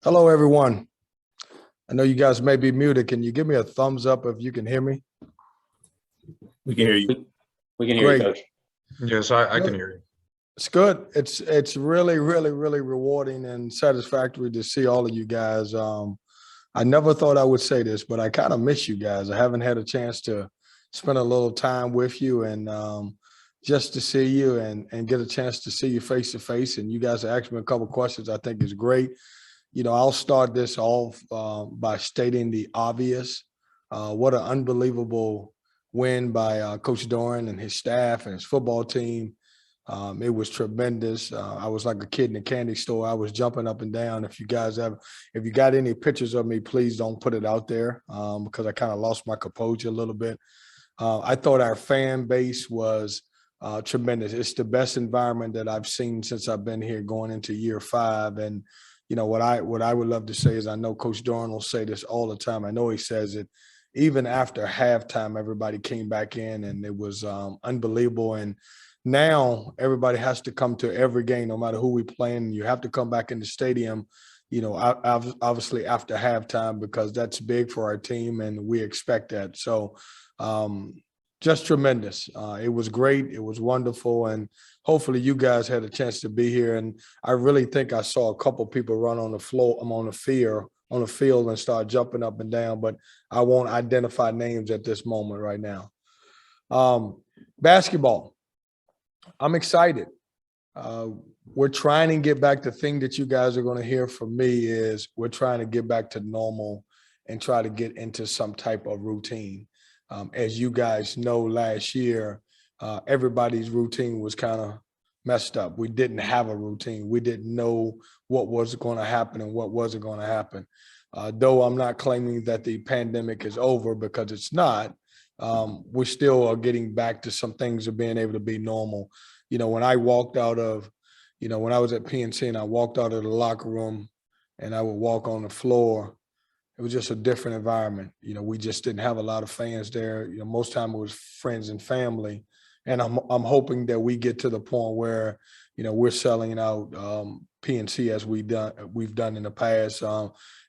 Hello, everyone. I know you guys may be muted. Can you give me a thumbs up if you can hear me? We can hear you. We can hear you, Coach. Yes, I can hear you. It's good. It's really, really, really rewarding and satisfactory to see all of you guys. I never thought I would say this, but I kind of miss you guys. I haven't had a chance to spend a little time with you and just to see you and get a chance to see you face to face. And you guys asked me a couple questions I think is great. I'll start this off by stating the obvious. What an unbelievable win by Coach Doran and his staff and his football team. It was tremendous. I was like a kid in a candy store. I was jumping up and down. If you got any pictures of me, please don't put it out there because I kind of lost my composure a little bit. I thought our fan base was tremendous. It's the best environment that I've seen since I've been here going into year 5. And what I would love to say is I know Coach Doran will say this all the time. I know he says it. Even after halftime, everybody came back in, and it was unbelievable. And now everybody has to come to every game, no matter who we playing. You have to come back in the stadium, obviously after halftime, because that's big for our team, and we expect that. So just tremendous. It was great. It was wonderful. And hopefully you guys had a chance to be here. And I really think I saw a couple people run on the floor. I'm on the field and start jumping up and down, but I won't identify names at this moment right now. Basketball. I'm excited. We're trying to get back. The thing that you guys are going to hear from me is we're trying to get back to normal and try to get into some type of routine. As you guys know, last year, everybody's routine was kind of messed up. We didn't have a routine. We didn't know what was going to happen and what wasn't going to happen. Though I'm not claiming that the pandemic is over, because it's not, we still are getting back to some things of being able to be normal. When I walked out of, when I was at PNC and I walked out of the locker room and I would walk on the floor, it was just a different environment. We just didn't have a lot of fans there. Most time it was friends and family. And I'm hoping that we get to the point where, we're selling out PNC as we've done in the past.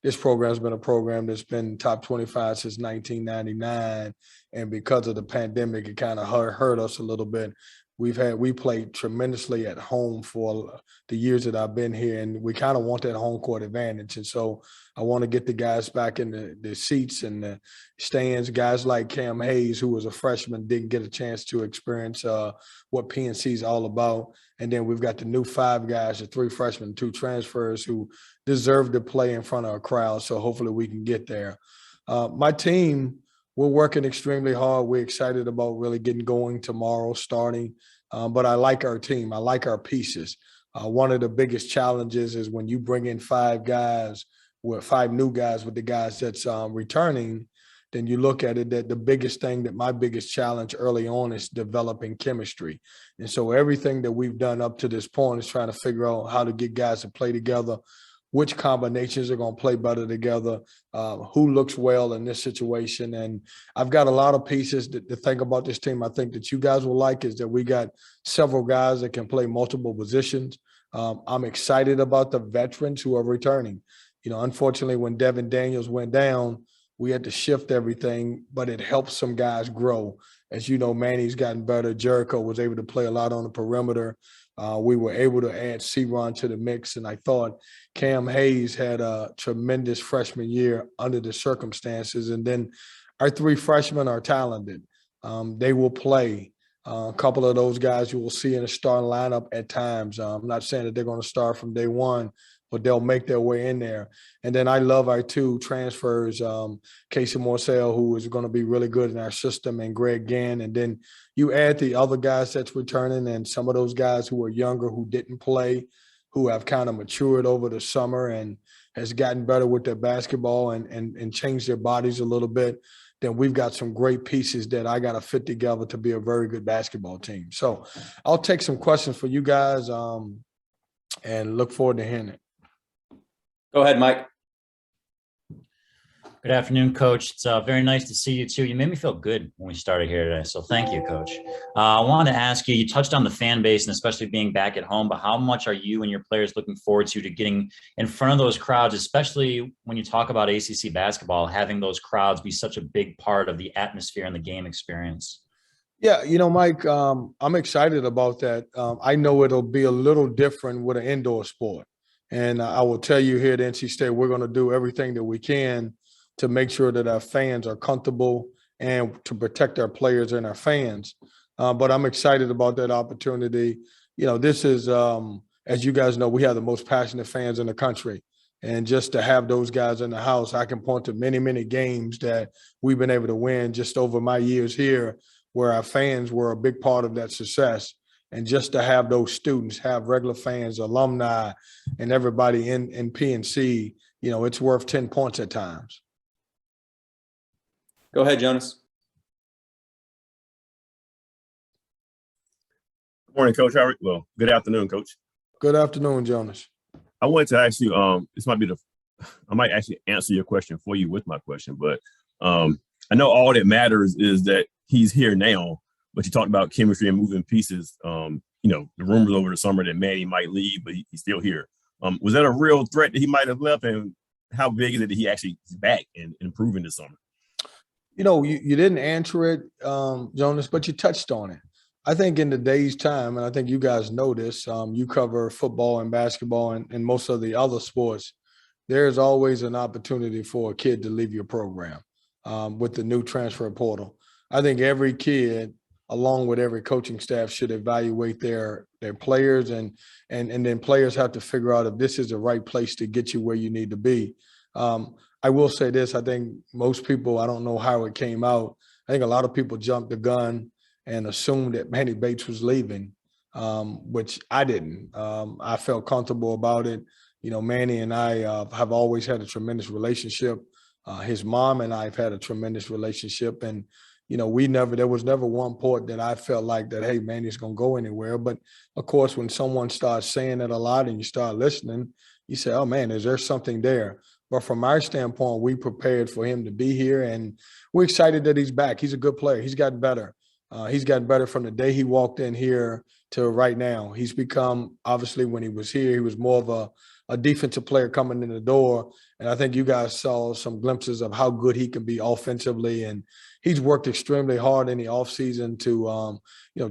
This program has been a program that's been top 25 since 1999. And because of the pandemic, it kind of hurt us a little bit. We played tremendously at home for the years that I've been here, and we kind of want that home court advantage. And so I want to get the guys back in the seats and the stands. Guys like Cam Hayes, who was a freshman, didn't get a chance to experience what PNC is all about. And then we've got the new 5 guys, the 3 freshmen, 2 transfers who deserve to play in front of a crowd. So hopefully we can get there. My team, we're working extremely hard. We're excited about really getting going tomorrow, starting. But I like our team. I like our pieces. One of the biggest challenges is when you bring in 5 guys, with 5 new guys with the guys that's returning, then you look at it that the biggest thing, that my biggest challenge early on is developing chemistry. And so everything that we've done up to this point is trying to figure out how to get guys to play together, which combinations are going to play better together, who looks well in this situation. And I've got a lot of pieces to think about this team. I think that you guys will like is that we got several guys that can play multiple positions. I'm excited about the veterans who are returning. Unfortunately, when Devin Daniels went down, we had to shift everything, but it helped some guys grow. As you know, Manny's gotten better. Jericho was able to play a lot on the perimeter. We were able to add C-Ron to the mix, and I thought Cam Hayes had a tremendous freshman year under the circumstances. And then our 3 freshmen are talented. They will play. A couple of those guys you will see in the starting lineup at times. I'm not saying that they're going to start from day one, but they'll make their way in there. And then I love our 2 transfers, Casey Marcel, who is going to be really good in our system, and Greg Gann. And then you add the other guys that's returning and some of those guys who are younger, who didn't play, who have kind of matured over the summer and has gotten better with their basketball and changed their bodies a little bit. Then we've got some great pieces that I got to fit together to be a very good basketball team. So I'll take some questions for you guys and look forward to hearing it. Go ahead, Mike. Good afternoon, Coach. It's very nice to see you too. You made me feel good when we started here today, so thank you, Coach. I wanted to ask you, you touched on the fan base and especially being back at home, but how much are you and your players looking forward to getting in front of those crowds, especially when you talk about ACC basketball, having those crowds be such a big part of the atmosphere and the game experience? Yeah, Mike, I'm excited about that. I know it'll be a little different with an indoor sport. And I will tell you here at NC State, we're going to do everything that we can to make sure that our fans are comfortable and to protect our players and our fans. But I'm excited about that opportunity. This is, as you guys know, we have the most passionate fans in the country. And just to have those guys in the house, I can point to many, many games that we've been able to win just over my years here, where our fans were a big part of that success. And just to have those students, have regular fans, alumni, and everybody in PNC, it's worth 10 points at times. Go ahead, Jonas. Good morning, Coach. Well, good afternoon, Coach. Good afternoon, Jonas. I wanted to ask you, I might actually answer your question for you with my question, but I know all that matters is that he's here now, but you talked about chemistry and moving pieces. The rumors over the summer that Manny might leave, but he's still here. Was that a real threat that he might have left, and how big is it that he actually is back and improving this summer? You didn't answer it, Jonas, but you touched on it. I think in today's time, and I think you guys know this, you cover football and basketball and most of the other sports, there's always an opportunity for a kid to leave your program with the new transfer portal. I think every kid, along with every coaching staff, should evaluate their players, and then players have to figure out if this is the right place to get you where you need to be. I will say this, I think most people, I don't know how it came out, I think a lot of people jumped the gun and assumed that Manny Bates was leaving, which I didn't. I felt comfortable about it. Manny and I have always had a tremendous relationship. His mom and I have had a tremendous relationship. And, there was never one point that I felt like that, hey, Manny's going to go anywhere. But, of course, when someone starts saying it a lot and you start listening, you say, oh, man, is there something there? But from our standpoint, we prepared for him to be here, and we're excited that he's back. He's a good player. He's gotten better. He's gotten better from the day he walked in here to right now. He's become, obviously, when he was here, he was more of a defensive player coming in the door. And I think you guys saw some glimpses of how good he can be offensively. And he's worked extremely hard in the offseason to,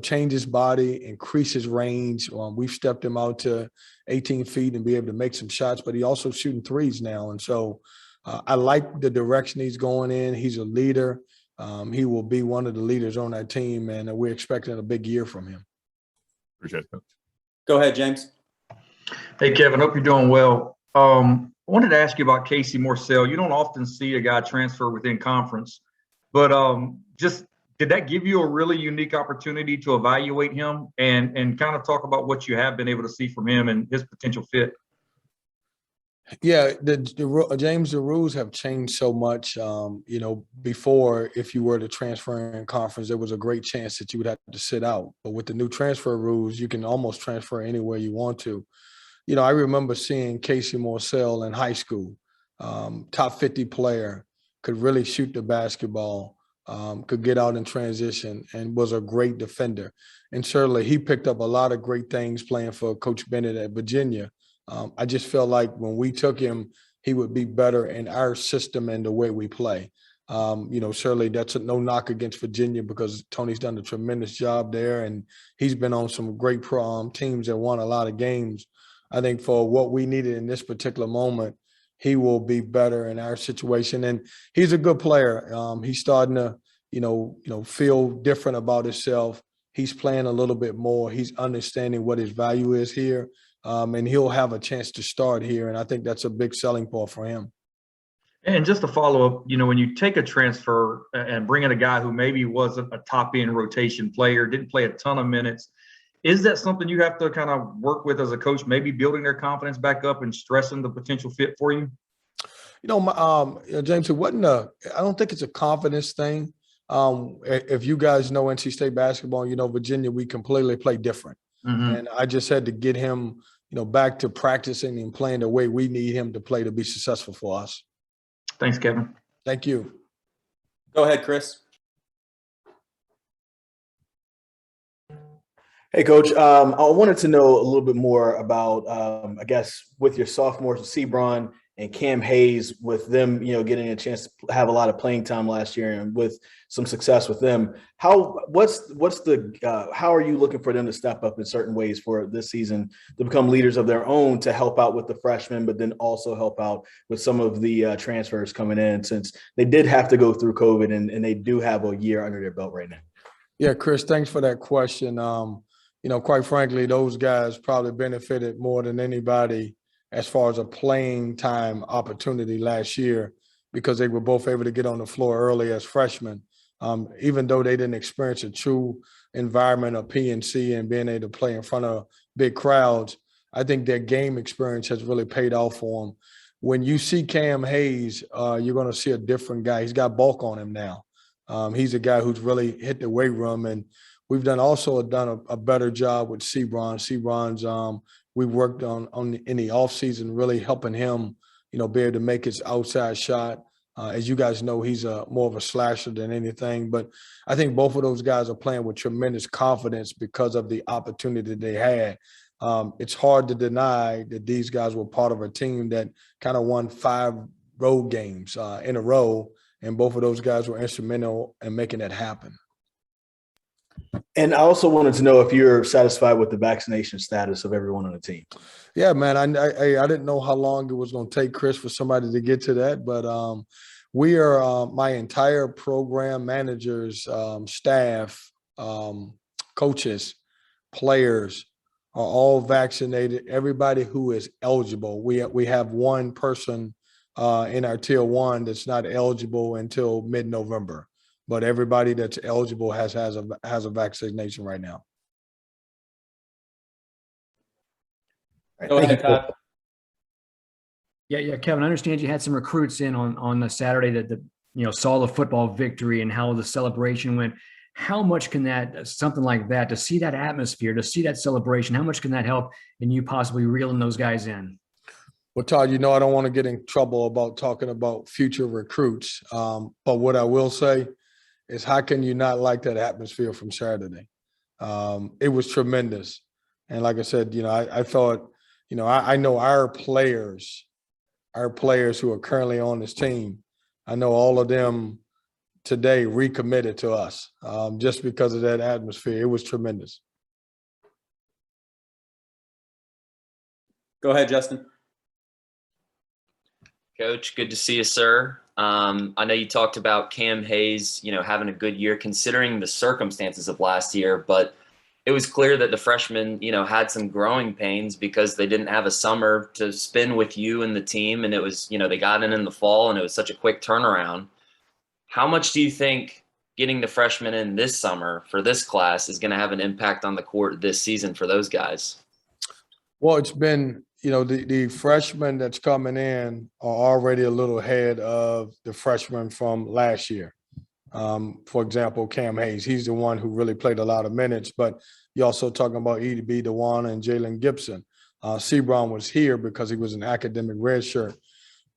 change his body, increase his range. We've stepped him out to 18 feet and be able to make some shots, but he also shooting threes now. And so I like the direction he's going in. He's a leader. He will be one of the leaders on that team, and we're expecting a big year from him. Appreciate it, Coach. Go ahead, James. Hey, Kevin, hope you're doing well. I wanted to ask you about Casey Marcel. You don't often see a guy transfer within conference, but just did that give you a really unique opportunity to evaluate him and kind of talk about what you have been able to see from him and his potential fit? Yeah, James, the rules have changed so much. Before, if you were to transfer in conference, there was a great chance that you would have to sit out. But with the new transfer rules, you can almost transfer anywhere you want to. I remember seeing Casey Marcel in high school, top 50 player, could really shoot the basketball, could get out in transition, and was a great defender. And certainly he picked up a lot of great things playing for Coach Bennett at Virginia. I just felt like when we took him, he would be better in our system and the way we play. Certainly that's no knock against Virginia because Tony's done a tremendous job there, and he's been on some great teams that won a lot of games. I think for what we needed in this particular moment, he will be better in our situation. And he's a good player. He's starting to, feel different about himself. He's playing a little bit more. He's understanding what his value is here. And he'll have a chance to start here. And I think that's a big selling point for him. And just to follow up, when you take a transfer and bring in a guy who maybe wasn't a top-end rotation player, didn't play a ton of minutes, is that something you have to kind of work with as a coach, maybe building their confidence back up and stressing the potential fit for you? James, it wasn't I don't think it's a confidence thing. If you guys know NC State basketball, Virginia, we completely play different. Mm-hmm. And I just had to get him, back to practicing and playing the way we need him to play to be successful for us. Thanks, Kevin. Thank you. Go ahead, Chris. Hey, Coach. I wanted to know a little bit more about, I guess, with your sophomores, Sebron and Cam Hayes, with them, getting a chance to have a lot of playing time last year and with some success with them. How are you looking for them to step up in certain ways for this season to become leaders of their own, to help out with the freshmen, but then also help out with some of the transfers coming in, since they did have to go through COVID and they do have a year under their belt right now? Yeah, Chris, thanks for that question. Quite frankly, those guys probably benefited more than anybody as far as a playing time opportunity last year, because they were both able to get on the floor early as freshmen. Even though they didn't experience a true environment of PNC and being able to play in front of big crowds, I think their game experience has really paid off for them. When you see Cam Hayes, you're going to see a different guy. He's got bulk on him now. He's a guy who's really hit the weight room, and we've done a better job with Sebron. Sebron's we worked on in the offseason, really helping him, be able to make his outside shot. As you guys know, he's more of a slasher than anything. But I think both of those guys are playing with tremendous confidence because of the opportunity they had. It's hard to deny that these guys were part of a team that kind of won 5 road games in a row, and both of those guys were instrumental in making that happen. And I also wanted to know if you're satisfied with the vaccination status of everyone on the team. Yeah, man. I didn't know how long it was going to take, Chris, for somebody to get to that. But we are my entire program, managers, staff, coaches, players are all vaccinated. Everybody who is eligible. We have one person in our tier 1 that's not eligible until mid-November. But everybody that's eligible has a vaccination right now. Go ahead, Todd. Yeah, Kevin, I understand you had some recruits in on the Saturday that saw the football victory and how the celebration went. How much can something like that, to see that atmosphere, to see that celebration, how much can that help in you possibly reeling those guys in? Well, Todd, I don't want to get in trouble about talking about future recruits. But what I will say is, how can you not like that atmosphere from Saturday? It was tremendous. And like I said, I thought, I know our players who are currently on this team, I know all of them today recommitted to us just because of that atmosphere. It was tremendous. Go ahead, Justin. Coach, good to see you, sir. I know you talked about Cam Hayes, having a good year considering the circumstances of last year, but it was clear that the freshmen, had some growing pains because they didn't have a summer to spend with you and the team. And it was, they got in the fall and it was such a quick turnaround. How much do you think getting the freshmen in this summer for this class is going to have an impact on the court this season for those guys? Well, it's been, the freshmen that's coming in are already a little ahead of the freshmen from last year. For example, Cam Hayes, he's the one who really played a lot of minutes, but you're also talking about EDB DeWan and Jalen Gibson. Sebron was here because he was an academic redshirt.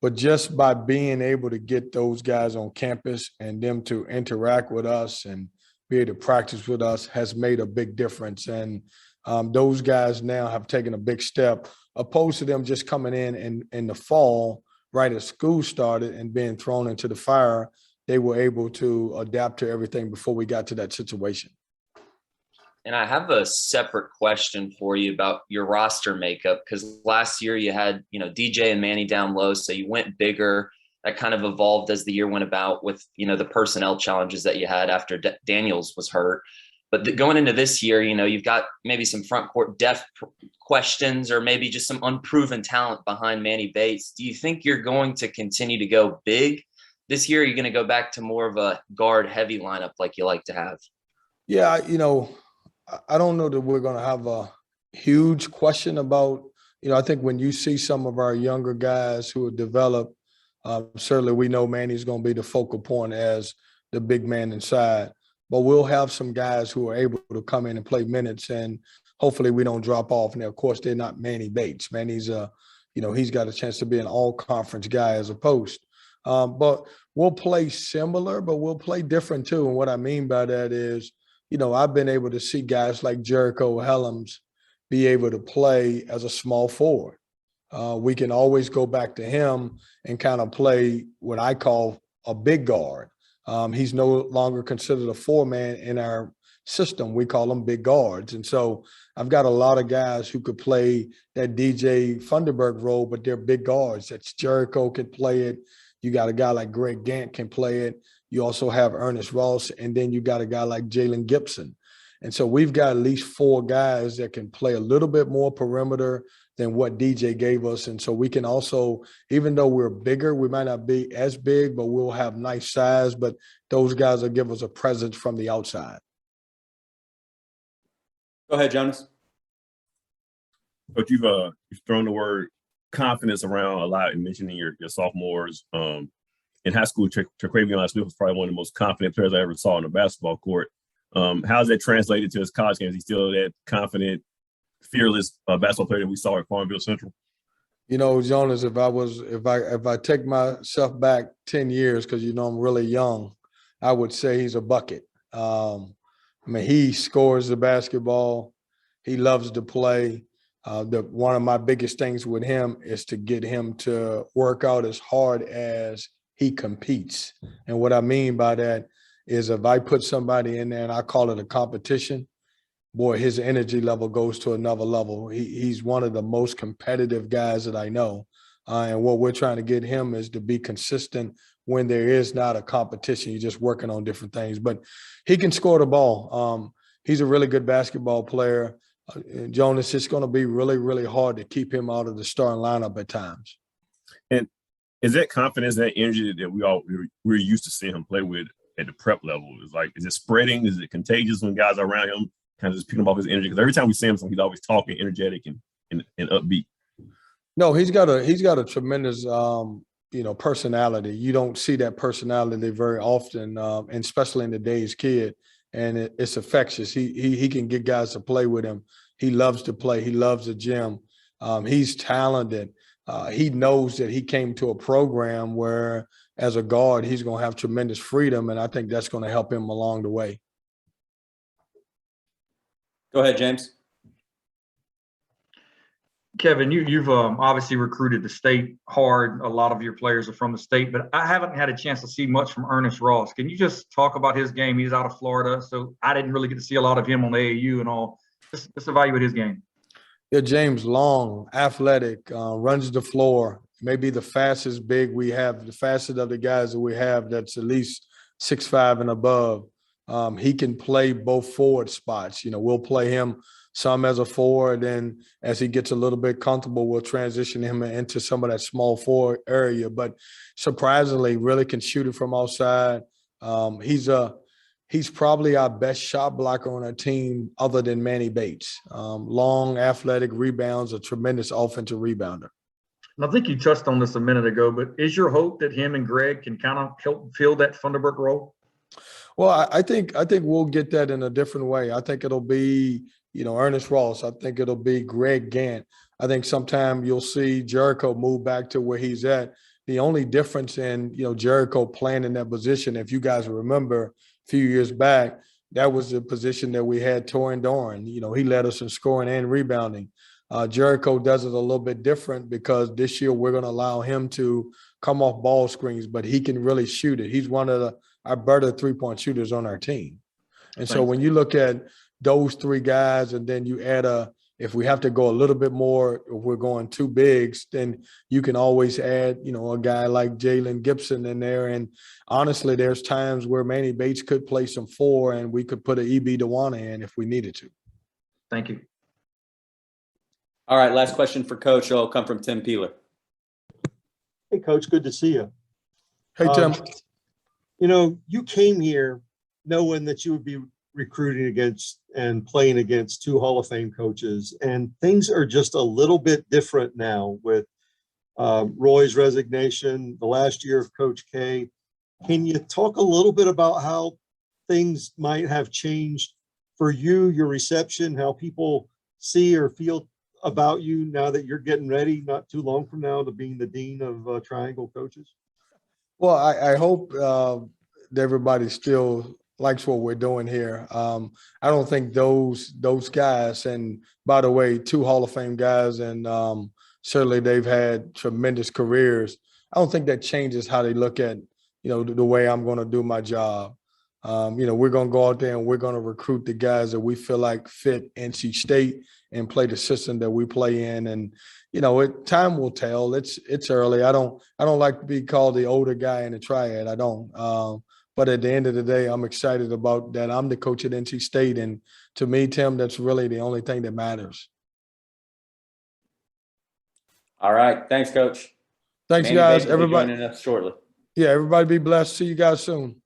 But just by being able to get those guys on campus and them to interact with us and be able to practice with us has made a big difference. And those guys now have taken a big step, opposed to them just coming in the fall, right as school started, and being thrown into the fire. They were able to adapt to everything before we got to that situation. And I have a separate question for you about your roster makeup, because last year you had, DJ and Manny down low, so you went bigger. That kind of evolved as the year went about with, the personnel challenges that you had after Daniels was hurt. But going into this year, you've got maybe some front court depth questions or maybe just some unproven talent behind Manny Bates. Do you think you're going to continue to go big this year? Or are you going to go back to more of a guard heavy lineup like you like to have? Yeah, I don't know that we're going to have a huge question about, I think when you see some of our younger guys who have developed, certainly we know Manny's going to be the focal point as the big man inside. But we'll have some guys who are able to come in and play minutes, and hopefully we don't drop off. Now, of course, they're not Manny Bates. Manny's, he's got a chance to be an all-conference guy as a post. But we'll play similar, but we'll play different too. And what I mean by that is, I've been able to see guys like Jericho Helms be able to play as a small forward. We can always go back to him and kind of play what I call a big guard. He's no longer considered a four-man in our system. We call them big guards. And so I've got a lot of guys who could play that DJ Funderburg role, but they're big guards. That's Jericho can play it. You got a guy like Greg Gant can play it. You also have Ernest Ross, and then you got a guy like Jalen Gibson. And so we've got at least 4 guys that can play a little bit more perimeter than what DJ gave us. And so we can also, even though we're bigger, we might not be as big, but we'll have nice size. But those guys will give us a presence from the outside. Go ahead, Jonas. But you've thrown the word confidence around a lot in mentioning your sophomores. In high school, Traquavion Smith was probably one of the most confident players I ever saw on the basketball court. How's that translated to his college games? He's still that confident, fearless basketball player that we saw at Farmville Central? Jonas, if I take myself back 10 years, because I'm really young, I would say he's a bucket. He scores the basketball. He loves to play. One of my biggest things with him is to get him to work out as hard as he competes. And what I mean by that is if I put somebody in there and I call it a competition, boy, his energy level goes to another level. He's one of the most competitive guys that I know. And what we're trying to get him is to be consistent when there is not a competition. You're just working on different things. But he can score the ball. He's a really good basketball player. Jonas, it's going to be really, really hard to keep him out of the starting lineup at times. And is that confidence, that energy that we're used to seeing him play with at the prep level? Is it spreading? Is it contagious when guys are around him, kind of just picking up off his energy? Because every time we see him, he's always talking, energetic and upbeat. No, he's got a tremendous personality. You don't see that personality very often, and especially in today's kid. And it's infectious. He can get guys to play with him. He loves to play. He loves the gym. He's talented. He knows that he came to a program where, as a guard, he's going to have tremendous freedom, and I think that's going to help him along the way. Go ahead, James. Kevin, you've obviously recruited the state hard. A lot of your players are from the state, but I haven't had a chance to see much from Ernest Ross. Can you just talk about his game? He's out of Florida, so I didn't really get to see a lot of him on AAU and all. Just evaluate his game. Yeah, James, long, athletic, runs the floor, maybe the fastest big we have, the fastest of the guys that we have that's at least 6'5" and above. He can play both forward spots. We'll play him some as a forward, and as he gets a little bit comfortable, we'll transition him into some of that small forward area. But surprisingly, really can shoot it from outside. He's probably our best shot blocker on our team other than Manny Bates. Long, athletic, rebounds, a tremendous offensive rebounder. And I think you touched on this a minute ago, but is your hope that him and Greg can kind of help fill that Funderburk role? Well, I think we'll get that in a different way. I think it'll be, Ernest Ross. I think it'll be Greg Gant. I think sometime you'll see Jericho move back to where he's at. The only difference in, Jericho playing in that position, if you guys remember a few years back, that was the position that we had Torin Doran. He led us in scoring and rebounding. Jericho does it a little bit different because this year we're going to allow him to come off ball screens, but he can really shoot it. He's one of our better three-point shooters on our team. And so when you look at those 3 guys and then you add if we have to go a little bit more, if we're going 2 bigs, then you can always add, a guy like Jalen Gibson in there. And honestly, there's times where Manny Bates could play some 4 and we could put an E.B. Dewana in if we needed to. Thank you. All right, last question for Coach. It'll come from Tim Peeler. Hey, Coach, good to see you. Hey, Tim. You came here knowing that you would be recruiting against and playing against 2 Hall of Fame coaches, and things are just a little bit different now with Roy's resignation, the last year of Coach K. Can you talk a little bit about how things might have changed for you, your reception, how people see or feel about you now that you're getting ready not too long from now to being the dean of Triangle coaches? Well, I hope that everybody still likes what we're doing here. I don't think those guys, and by the way, 2 Hall of Fame guys, and certainly they've had tremendous careers. I don't think that changes how they look at the way I'm going to do my job. We're going to go out there and we're going to recruit the guys that we feel like fit NC State and play the system that we play in. And time will tell. It's early. I don't like to be called the older guy in the triad. I don't. But at the end of the day, I'm excited about that. I'm the coach at NC State, and to me, Tim, that's really the only thing that matters. All right. Thanks, Coach. Thanks, Manny, guys. thank you for Everybody, joining us shortly. yeah, everybody be blessed. See you guys soon.